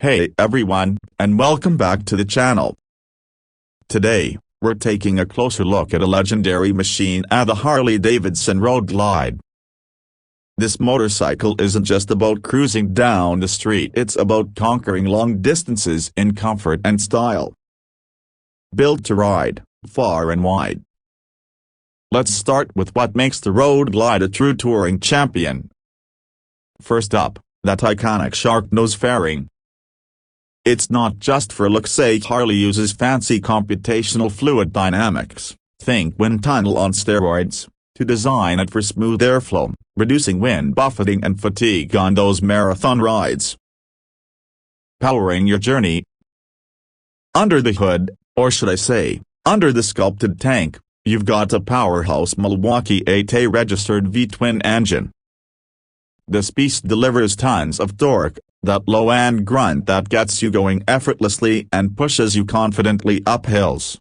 Hey everyone, and welcome back to the channel. Today, we're taking a closer look at a legendary machine at the Harley-Davidson Road Glide. This motorcycle isn't just about cruising down the street, it's about conquering long distances in comfort and style. Built to ride, far and wide. Let's start with what makes the Road Glide a true touring champion. First up, that iconic shark nose fairing. It's not just for look's sake. Harley uses fancy computational fluid dynamics, think wind tunnel on steroids, to design it for smooth airflow, reducing wind buffeting and fatigue on those marathon rides. Powering your journey. Under the hood, or should I say, under the sculpted tank, you've got a powerhouse Milwaukee 8A registered V-twin engine. This beast delivers tons of torque, that low-end grunt that gets you going effortlessly and pushes you confidently up hills.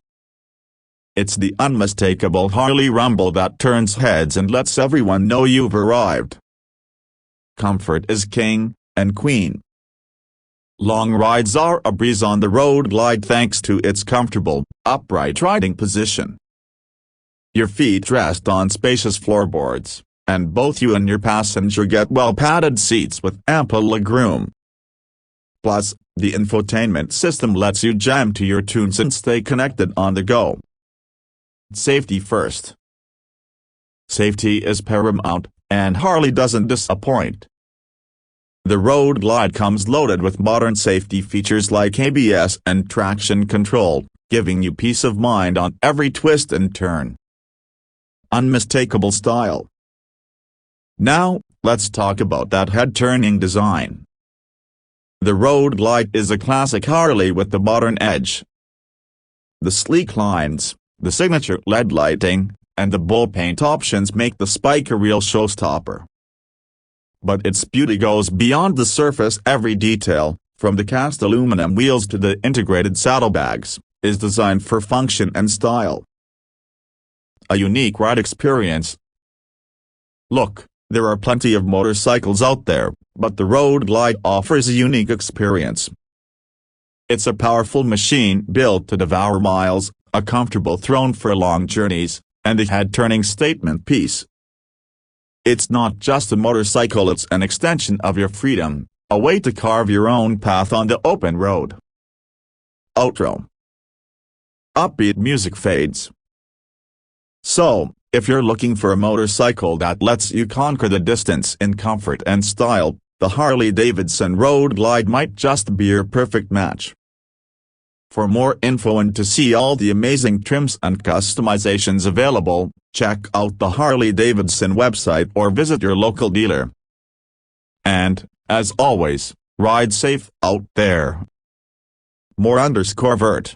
It's the unmistakable Harley rumble that turns heads and lets everyone know you've arrived. Comfort is king and queen. Long rides are a breeze on the Road Glide thanks to its comfortable, upright riding position. Your feet rest on spacious floorboards, and both you and your passenger get well-padded seats with ample legroom. Plus, the infotainment system lets you jam to your tunes and stay connected on the go. Safety first. Safety is paramount, and Harley doesn't disappoint. The Road Glide comes loaded with modern safety features like ABS and traction control, giving you peace of mind on every twist and turn. Unmistakable style. Now, let's talk about that head-turning design. The Road Glide is a classic Harley with the modern edge. The sleek lines, the signature LED lighting, and the bull paint options make the Spike a real showstopper. But its beauty goes beyond the surface. Every detail, from the cast aluminum wheels to the integrated saddlebags, is designed for function and style. A unique ride experience. Look, there are plenty of motorcycles out there, but the Road Glide offers a unique experience. It's a powerful machine built to devour miles, a comfortable throne for long journeys, and a head-turning statement piece. It's not just a motorcycle, it's an extension of your freedom, a way to carve your own path on the open road. Outro. Upbeat music fades. So, if you're looking for a motorcycle that lets you conquer the distance in comfort and style, the Harley-Davidson Road Glide might just be your perfect match. For more info and to see all the amazing trims and customizations available, check out the Harley-Davidson website or visit your local dealer. And, as always, ride safe out there. More_vert